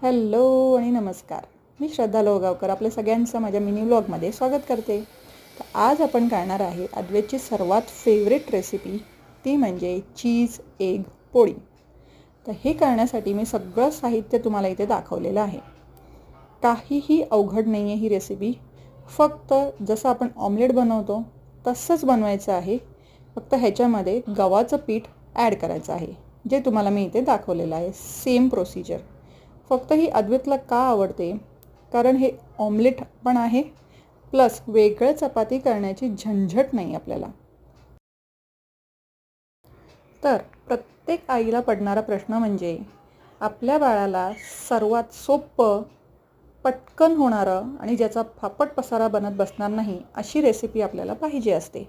Hello आणि नमस्कार. मी श्रद्धा लोहगावकर आपल्या सगळ्यांचं माझ्या मिनी व्लॉगमध्ये स्वागत करते. तर आज आपण करणार आहे अद्वैतची सर्वात फेवरेट रेसिपी, ती म्हणजे चीज एग पोळी. तर हे करण्यासाठी मी सगळं साहित्य तुम्हाला इथे दाखवलेलं आहे. काहीही अवघड नाही आहे ही रेसिपी. फक्त जसं आपण ऑमलेट बनवतो तसंच बनवायचं आहे. फक्त ह्याच्यामध्ये गव्हाचं पीठ ॲड करायचं आहे, जे तुम्हाला मी इथे दाखवलेलं आहे. Same procedure. फक्त ही अद्वैतला का आवडते, कारण हे ऑमलेट पण आहे, प्लस वेगळं चपाती करण्याची झंझट नाही आपल्याला. तर प्रत्येक आईला पडणारा प्रश्न म्हणजे आपल्या बाळाला सर्वात सोपं, पटकन होणारं आणि ज्याचा फापट पसारा बनत बसणार नाही अशी रेसिपी आपल्याला पाहिजे असते.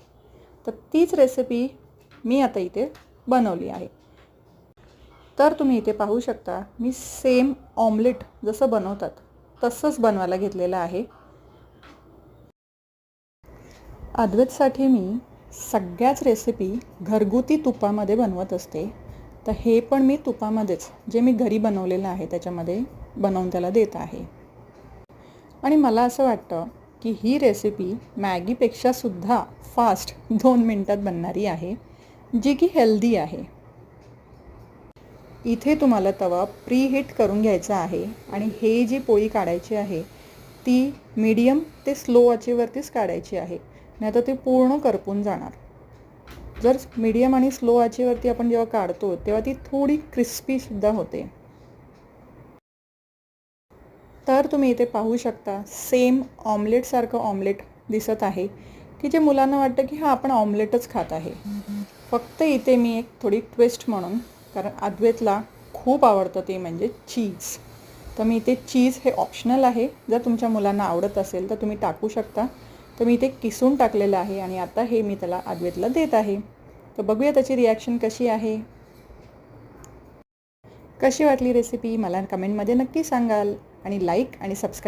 तर तीच रेसिपी मी आता इथे बनवली आहे. तर तुम्ही इथे पाहू शकता, मी सेम ऑमलेट जसं बनवतात तसंच बनवायला घेतलेलं आहे. अद्वैतसाठी मी सगळ्याच रेसिपी घरगुती तुपामध्ये बनवत असते. तर हे पण मी तुपामध्येच, जे मी घरी बनवलेलं आहे त्याच्यामध्ये बनवून त्याला देत आहे. आणि मला असं वाटतं की ही रेसिपी मॅगीपेक्षासुद्धा फास्ट 2 मिनटात बनणारी आहे, जी की हेल्दी आहे. इथे तुम्हाला तवा प्रीहीट करून घ्यायचा आहे आणि हे जी पोळी काढायची आहे ती मीडियम ते स्लो आचेवरतीच काढायची आहे, नाही तर ती पूर्ण करपून जाणार. जर मीडियम आणि स्लो आचेवरती आपण जेव्हा काढतो तेव्हा ती थोडी क्रिस्पीसुद्धा होते. तर तुम्ही इथे पाहू शकता, सेम ऑमलेटसारखं ऑमलेट दिसत आहे, की जे मुलांना वाटतं की हां आपण ऑमलेटच खात आहे. फक्त इथे मी एक थोडी ट्विस्ट म्हणून, कारण अद्वैतला खूप आवडतं ते म्हणजे चीज. तर मी इथे चीज हे ऑप्शनल आहे, जर तुमच्या मुलांना आवडत असेल तर तुम्ही टाकू शकता. तर मी इथे किसून टाकलेलं आहे आणि आता हे मी त्याला अद्वैतला देत आहे. तर बघूया त्याची रिॲक्शन कशी आहे. कशी वाटली रेसिपी मला कमेंटमध्ये नक्की सांगाल आणि लाईक आणि सबस्क्राईब